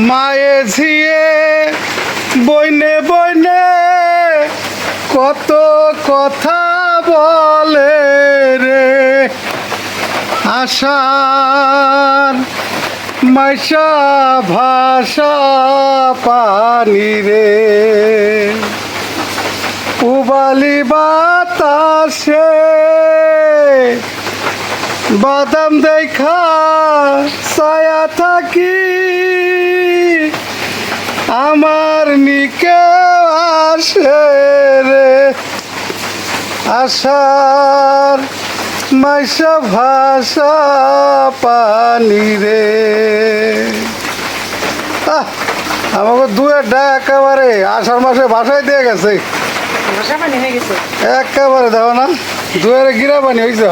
মায়ে ঝিয়ে বইনে বইনে কত কথা বলে রে আশার মাইশা ভাষা পানি রে উবালি বাতাসে বাদাম দেখা ছায়া থাকি আমার নিকে আসে রে আশার মাইশা ভাষা পানি রে আমাকে দুয়েরটা একেবারে আষাঢ় মাসে ভাষায় দিয়ে গেছে ভাষা পানি হয়ে গেছে একেবারে দেখো না দুয়ের গিরা পানি হয়েছে